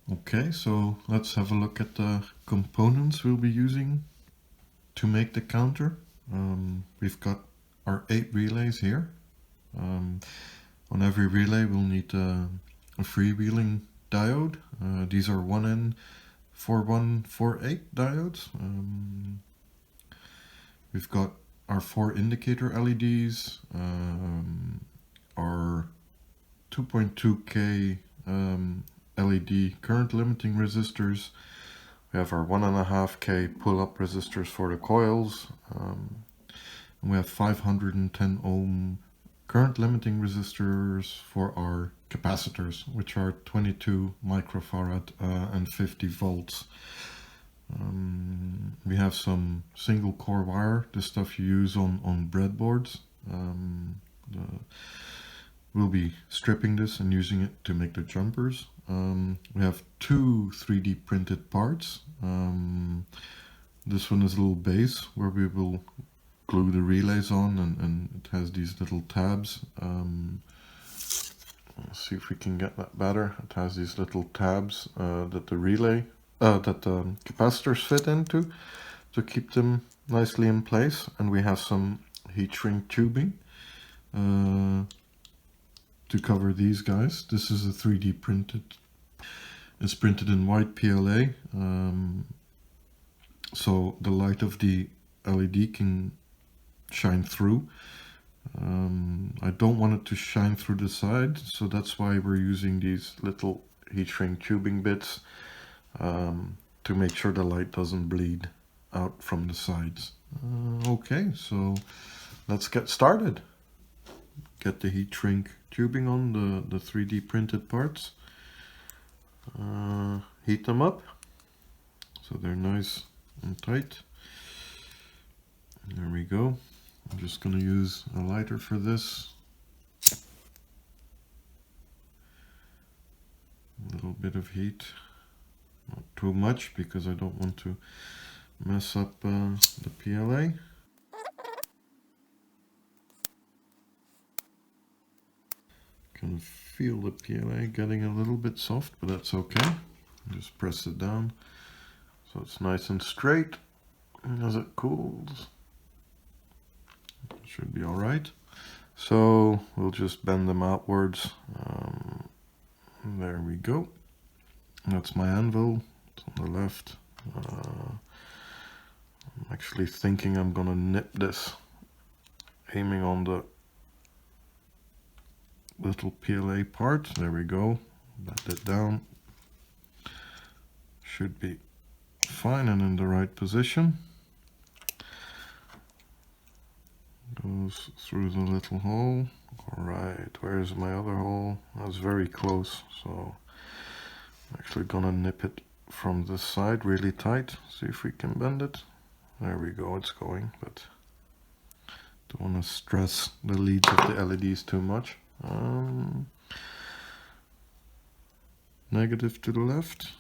Okay, so let's have a look at the components we'll be using to make the counter. We've got our 8 relays here. On every relay we'll need a freewheeling diode. These are 1N4148 diodes. We've got our 4 indicator LEDs, our 2.2K LED current limiting resistors. We have our 1.5K pull-up resistors for the coils. And we have 510 ohm current limiting resistors for our capacitors, which are 22 microfarad and 50 volts. We have some single core wire, the stuff you use on breadboards. We'll be stripping this and using it to make the jumpers. We have 2 3D printed parts. This one is a little base where we will glue the relays on, and it has these little tabs. Let's see if we can get that better. It has these little tabs that the capacitors fit into to keep them nicely in place, and we have some heat shrink tubing to cover these guys. This is a 3D printed. It's printed in white PLA, so the light of the LED can shine through. I don't want it to shine through the side, so that's why we're using these little heat shrink tubing bits to make sure the light doesn't bleed out from the sides. Okay, so let's get started. Get the heat shrink tubing on the 3D printed parts. Heat them up so they're nice and tight. There we go. I'm just going to use a lighter for this. A little bit of heat, not too much because I don't want to mess up the PLA. Can feel the PLA getting a little bit soft, but that's okay. Just press it down so it's nice and straight. And as it cools, it should be all right. So we'll just bend them outwards. There we go. That's my anvil. It's on the left. I'm actually thinking I'm gonna nip this, aiming on the little PLA part. There we go. Bend it down. Should be fine and in the right position. Goes through the little hole. Alright, where's my other hole? That's very close, so I'm actually gonna nip it from this side really tight. See if we can bend it. There we go, it's going, but don't want to stress the leads of the LEDs too much. Negative to the left.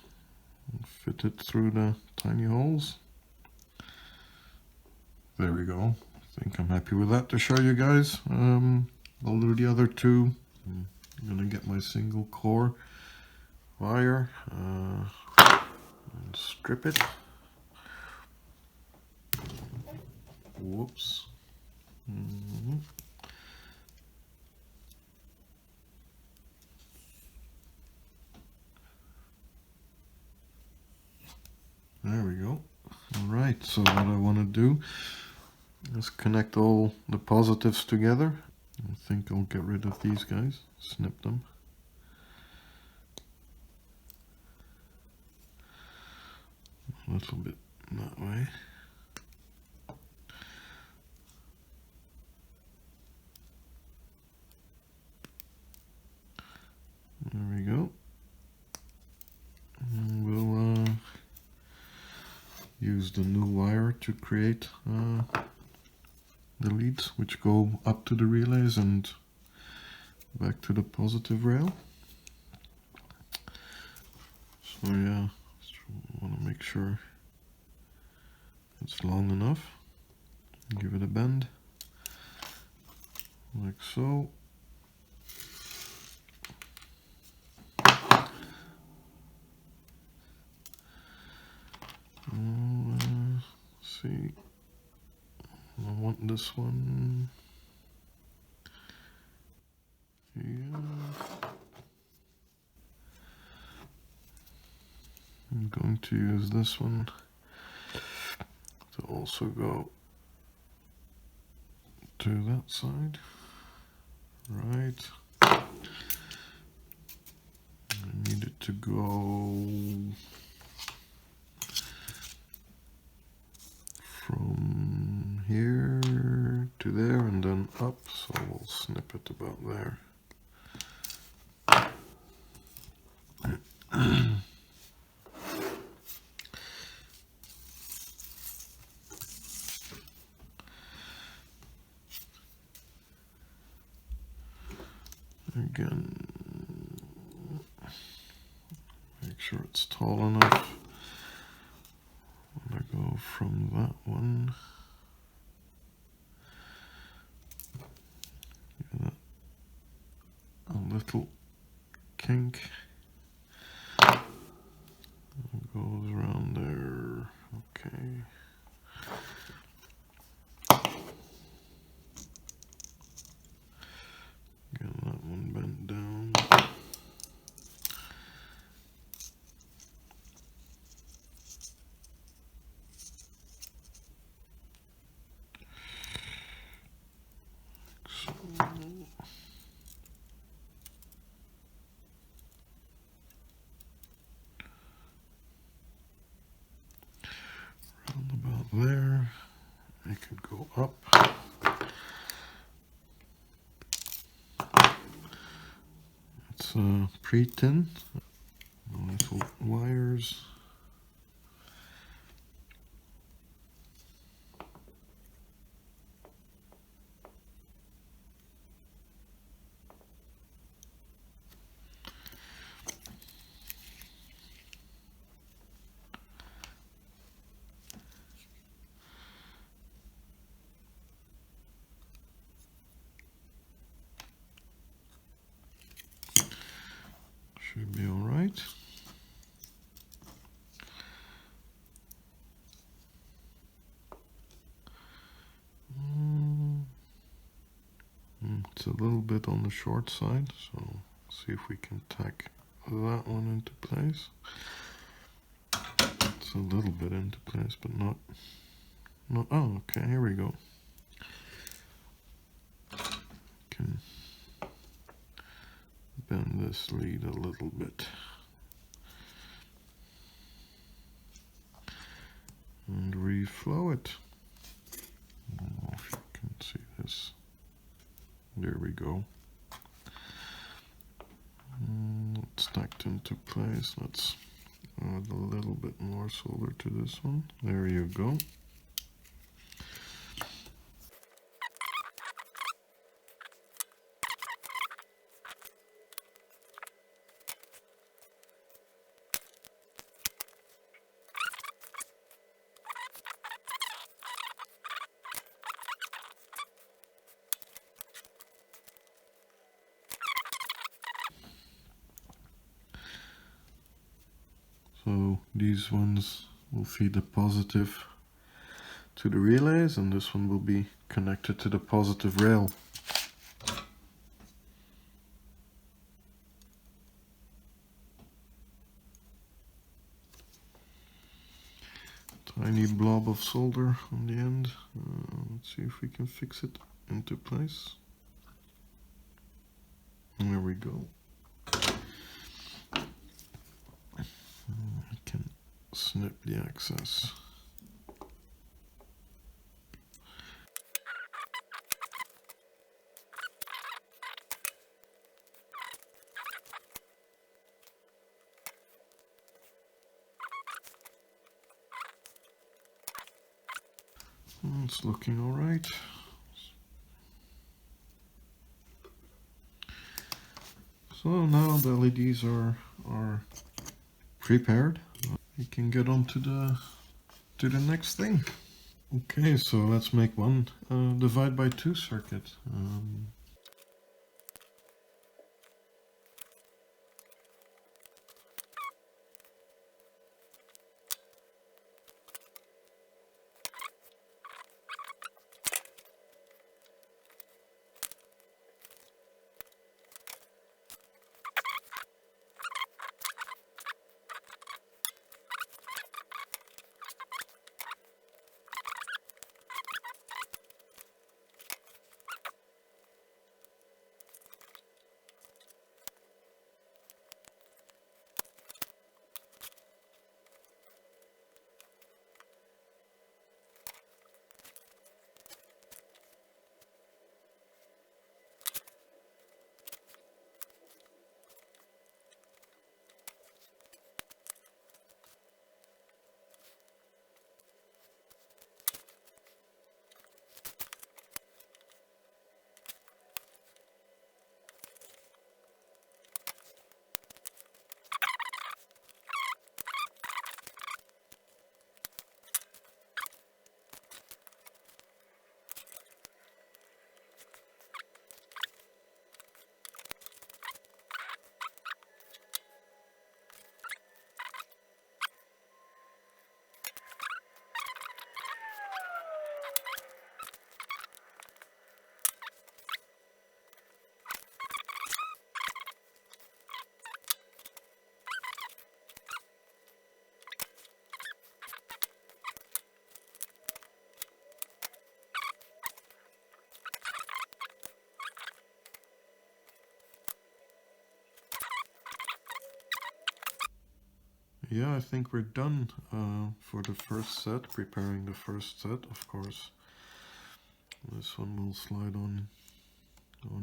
Fit it through the tiny holes. There we go. I think I'm happy with that to show you guys. I'll do the other two. I'm gonna get my single core wire and strip it. Whoops. There we go. Alright, so what I want to do is connect all the positives together. I think I'll get rid of these guys, snip them. A little bit that way. There we go. And we'll use the new wire to create the leads, which go up to the relays and back to the positive rail. So yeah, just want to make sure it's long enough. Give it a bend, like so. see. I want this one. Yeah. I'm going to use this one to also go to that side. Right. I need it to go from here to there and then up, so we'll snip it about there. Again, make sure it's tall enough. I'm gonna go from that one. Give that a little kink. It goes around there. Okay. Get that one bent down. So. Round about there. It could go up. It's pre-tin. Little wires. Should be all right. It's a little bit on the short side, so see if we can tack that one into place. It's a little bit into place, but not. Oh, okay, here we go. Can bend this lead a little bit. And reflow it. I don't know if you can see this. There we go. It's stacked into place. Let's add a little bit more solder to this one. There you go. So these ones will feed the positive to the relays, and this one will be connected to the positive rail. Tiny blob of solder on the end. Let's see if we can fix it into place. There we go. I can snip the excess. It's looking all right. So now the LEDs are prepared. We can get on to the next thing. Okay, so let's make one divide by 2 circuit. yeah, I think we're done for the first set, preparing the first set, of course. This one will slide on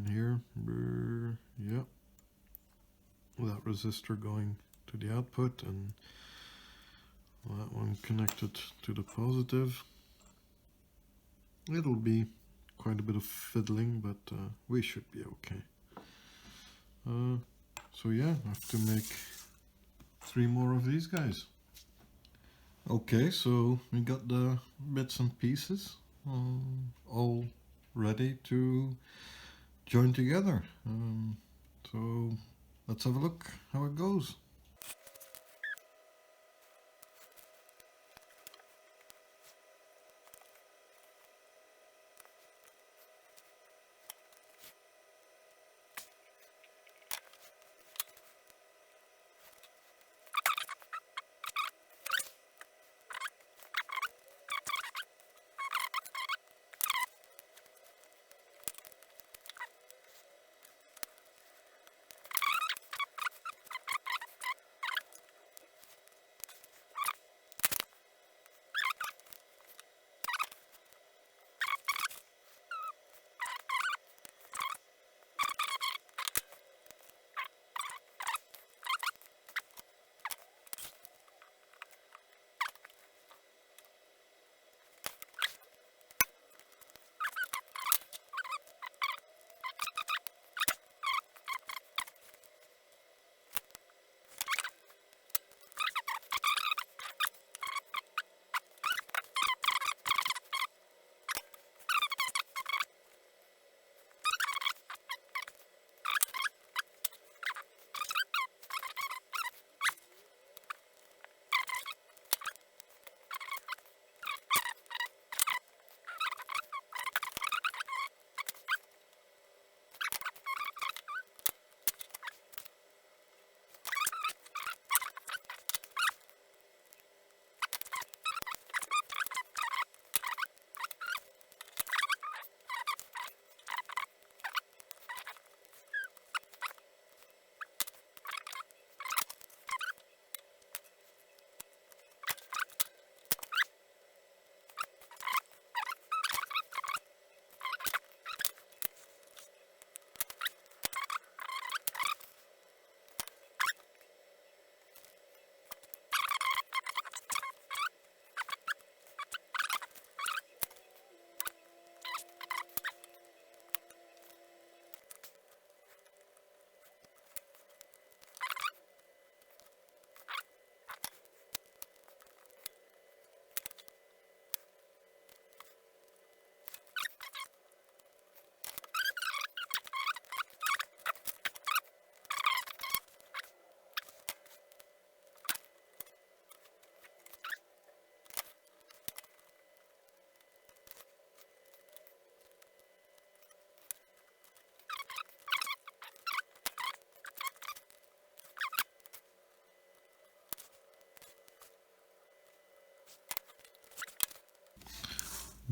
here. Yeah, that resistor going to the output, and that one connected to the positive. It'll be quite a bit of fiddling, but we should be okay. So yeah, I have to make 3 more of these guys. Okay, so we got the bits and pieces all ready to join together. So let's have a look how it goes.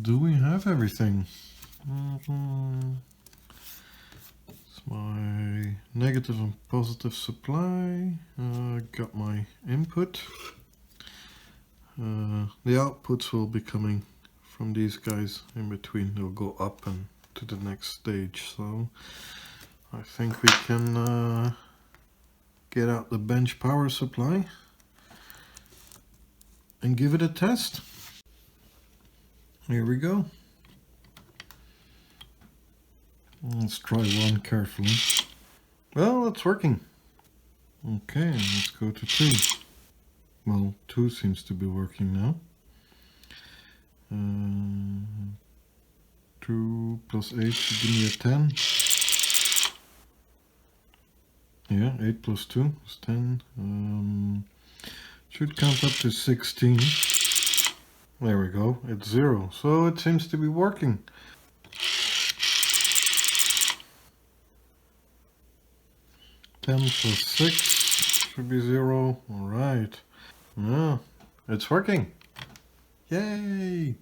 Do we have everything? It's my negative and positive supply. Got my input. The outputs will be coming from these guys in between. They'll go up and to the next stage. So I think we can get out the bench power supply and give it a test. Here we go. Let's try one carefully. Well, it's working. Okay, let's go to 2. Well, 2 seems to be working now. 2 plus 8 should give me a 10. Yeah, 8 plus 2 is 10. Should count up to 16. There we go, it's 0. So it seems to be working. Ten plus 6 should be 0. Alright. Yeah, it's working. Yay!